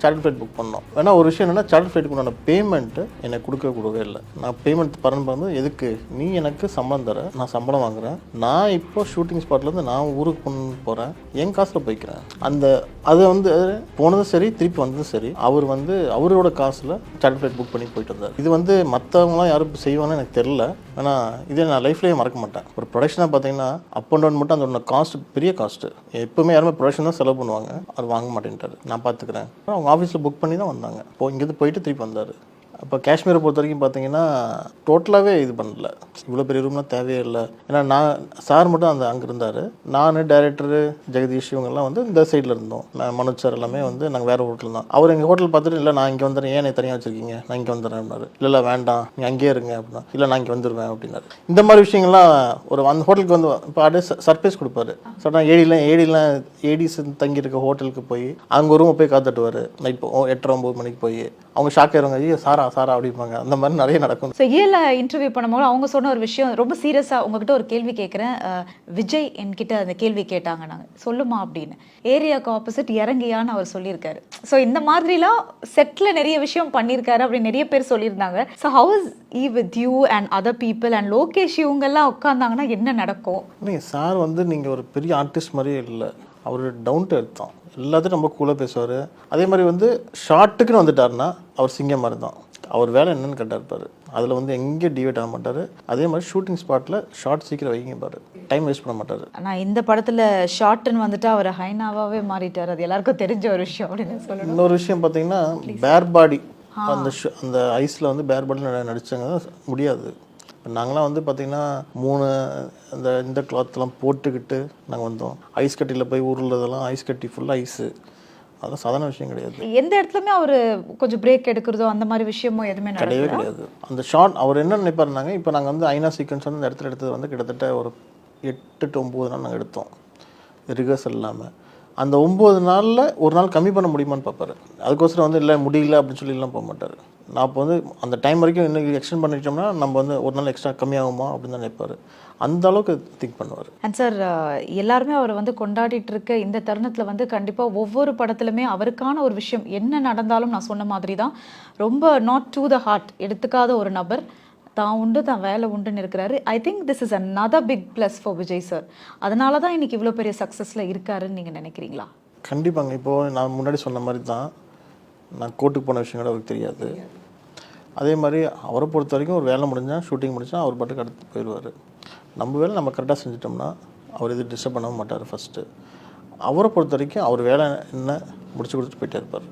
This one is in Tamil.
சார்ட்டர் ஃப்ளைட் புக் பண்ணோம். வேணா ஒரு விஷயம் என்னென்னா, சார்ட்டர் ஃப்ளைட்டுக்கு உண்டான பேமெண்ட்டு எனக்கு கொடுக்கவே இல்லை. நான் பேமெண்ட் பண்ணும்போது எதுக்கு நீ எனக்கு சம்பளம் தர, நான் சம்பளம் வாங்குறேன், நான் இப்போ ஷூட்டிங் ஸ்பாட்லேருந்து நான் ஊருக்கு கொண்டு போகிறேன், என் காசில் போய்க்கிறேன். அது வந்து போனதும் சரி, திருப்பி வந்ததும் சரி, அவர் வந்து அவரோட காசில் சார்ட்டர் ஃப்ளைட் புக் பண்ணி போயிட்டு வந்தார். இது வந்து மற்றவங்களாம் யாரும் செய்வாங்கன்னு எனக்கு தெரில. ஆனால் இதே நான் லைஃப்லேயே மறக்க மாட்டேன். ஒரு ப்ரொடக்ஷனாக பார்த்தீங்கன்னா அப் அண்ட் டவுன் மட்டும் அதோட காஸ்ட் பெரிய காஸ்ட்டு. எப்போவுமே யாருமே ப்ரொடக்ஷன் தான் செலவு பண்ணுவாங்க. அவர் வாங்க மாட்டேன்ட்டார், நான் பார்த்துக்கிறேன். அவங்க ஆஃபீஸில் புக் பண்ணி தான் வந்தாங்க. இங்கேருந்து போயிட்டு திருப்பி வந்தார். அப்போ காஷ்மீரை பொறுத்த வரைக்கும் பார்த்தீங்கன்னா டோட்டலாகவே இது பண்ணல. இவ்வளோ பெரிய ரூம்லாம் தேவையே இல்லை. ஏன்னா நான் சார் மட்டும் அங்கே இருந்தார். நான் டைரக்டரு ஜெகதீஷ் இவங்கெல்லாம் வந்து இந்த சைடில் இருந்தோம். மனோஜ் சார் எல்லாமே வந்து நாங்கள் வேறு ஹோட்டல் தான். அவர் எங்கள் ஹோட்டல் பார்த்துட்டு, இல்லை நான் இங்கே வந்துடுறேன், ஏன் தனியாக வச்சுருக்கீங்க, நான் இங்கே வந்துடுறேன் அப்படின்னாரு. இல்லை வேண்டாம், நீங்கள் அங்கேயே இருங்க அப்படின்னா. இல்லை நான் இங்கே வந்துடுவேன் அப்படின்னாரு. இந்த மாதிரி விஷயங்கள்லாம் ஒரு அந்த ஹோட்டலுக்கு வந்து இப்போ அப்படியே சர்ப்ரைஸ் கொடுப்பாரு. சொன்னால் ஏடிஸ் தங்கியிருக்க ஹோட்டலுக்கு போய் அங்கே ஒரு ரூமை போய் காத்துட்டுவார். நைட் 8-9 மணிக்கு போய் அவங்க ஷாக் ஆயிருவாங்க, ஐயோ சாரா அப்படிம்பாங்க. அந்த மாதிரி நிறைய நடக்கும். ஸோ இன்டர்வியூ பண்ணும்போது அவங்க சொன்ன ஒரு விஷயம் ரொம்ப சீரியஸாக, உங்ககிட்ட ஒரு கேள்வி கேட்குறேன். விஜய் என்கிட்ட அந்த கேள்வி கேட்டாங்க, நாங்கள் சொல்லுமா அப்படின்னு, ஏரியாவுக்கு ஆப்போசிட் இறங்கியான்னு அவர் சொல்லியிருக்காரு. ஸோ இந்த மாதிரிலாம் செட்டில் நிறைய விஷயம் பண்ணியிருக்காரு அப்படின்னு நிறைய பேர் சொல்லியிருந்தாங்க. So how is E with you and other people and Lokesh இவங்கெல்லாம் உட்காந்தாங்கன்னா என்ன நடக்கும்? நீங்கள் சார் வந்து நீங்கள் ஒரு பெரிய ஆர்டிஸ்ட் மாதிரியே இல்லை, அவர் டவுன் டு எர்த் தான். எல்லாத்தையும் ரொம்ப கூலாக பேசுவார். அதே மாதிரி வந்து ஷார்ட்டுக்குன்னு வந்துட்டாருன்னா அவர் சிங்கம் மாதிரி தான். அவர் வேலை என்னன்னு கேட்டால் இருப்பார். அதில் வந்து எங்கேயும் டிவேட் ஆக மாட்டார். அதே மாதிரி ஷூட்டிங் ஸ்பாட்டில் ஷார்ட் சீக்கிரம் வைங்க பாரு, டைம் வேஸ்ட் பண்ண மாட்டார். ஆனால் இந்த படத்தில் ஷார்ட்டுன்னு வந்துட்டு அவர் ஹைனாவாகவே மாறிட்டார். அது எல்லாருக்கும் தெரிஞ்ச ஒரு விஷயம் அப்படின்னு சொல்லணும். இன்னொரு விஷயம் பார்த்தீங்கன்னா, பேர் பாடி அந்த ஐஸில் வந்து பேர் பாடியில் நடித்தாங்க முடியாது. நாங்களாம் வந்து பார்த்திங்கன்னா 3 இந்த கிளாத்லாம் போட்டுக்கிட்டு நாங்கள் வந்தோம். ஐஸ் கட்டியில் போய் ஊர்லதெல்லாம் ஐஸ் கட்டி ஃபுல்லாக ஐஸு. அதெல்லாம் சாதாரண விஷயம் கிடையாது. எந்த இடத்துலையுமே அவர் கொஞ்சம் பிரேக் எடுக்கிறதோ அந்த மாதிரி விஷயமும் எதுவுமே கிடையவே கிடையாது. அந்த ஷார்ட் அவர் என்ன நினைப்பாருனாங்க, இப்போ நாங்கள் வந்து ஐநா சீக்வன்ஸ் வந்து இந்த இடத்துல எடுத்தது வந்து கிட்டத்தட்ட ஒரு 8 to 9 நாள் நாங்கள் எடுத்தோம், ரிஹர்சல் இல்லாமல். அந்த 9 நாளில் ஒரு நாள் கம்மி பண்ண முடியுமான்னு பார்ப்பாரு. அதுக்கோசரம் வந்து இல்லை முடியல அப்படின்னு சொல்லிலாம் போக மாட்டார். நான் இப்போ வந்து அந்த டைம் வரைக்கும் இன்னும் எக்ஸ்டெண்ட் பண்ணிட்டோம்னா நம்ம வந்து ஒரு நாள் எக்ஸ்ட்ரா கம்மியாகுமா அப்படின்னு தான் நினைப்பார். அந்த அளவுக்கு திங்க் பண்ணுவார். அண்ட் சார், எல்லாருமே அவரை வந்து கொண்டாடிட்டு இருக்க இந்த தருணத்தில் வந்து கண்டிப்பாக ஒவ்வொரு படத்துலையுமே அவருக்கான ஒரு விஷயம் என்ன நடந்தாலும் நான் சொன்ன மாதிரி தான், ரொம்ப நாட் டு த ஹார்ட் எடுத்துக்காத ஒரு நபர், தான் உண்டு தான் வேலை உண்டுன்னு இருக்கிறாரு. I think this is another big plus for Vijay sir. அதனால தான் இன்னைக்கு இவ்வளோ பெரிய சக்ஸஸில் இருக்காருன்னு நீங்கள் நினைக்கிறீங்களா? கண்டிப்பாங்க. இப்போது நான் முன்னாடி சொன்ன மாதிரி தான், நான் கோர்ட்டுக்கு போன விஷயம் கூட அவருக்கு தெரியாது. அதே மாதிரி அவரை பொறுத்த வரைக்கும் ஒரு வேலை முடிஞ்சால், ஷூட்டிங் முடிஞ்சால் அவர் பாட்டுக்கு அடுத்து போயிடுவார். நம்ம வேலை நம்ம கரெக்டாக செஞ்சிட்டோம்னா அவர் இது டிஸ்டர்ப் பண்ண மாட்டார். ஃபஸ்ட்டு அவரை பொறுத்த வரைக்கும் அவர் வேலை என்ன முடிச்சு கொடுத்துட்டு போயிட்டே இருப்பார்.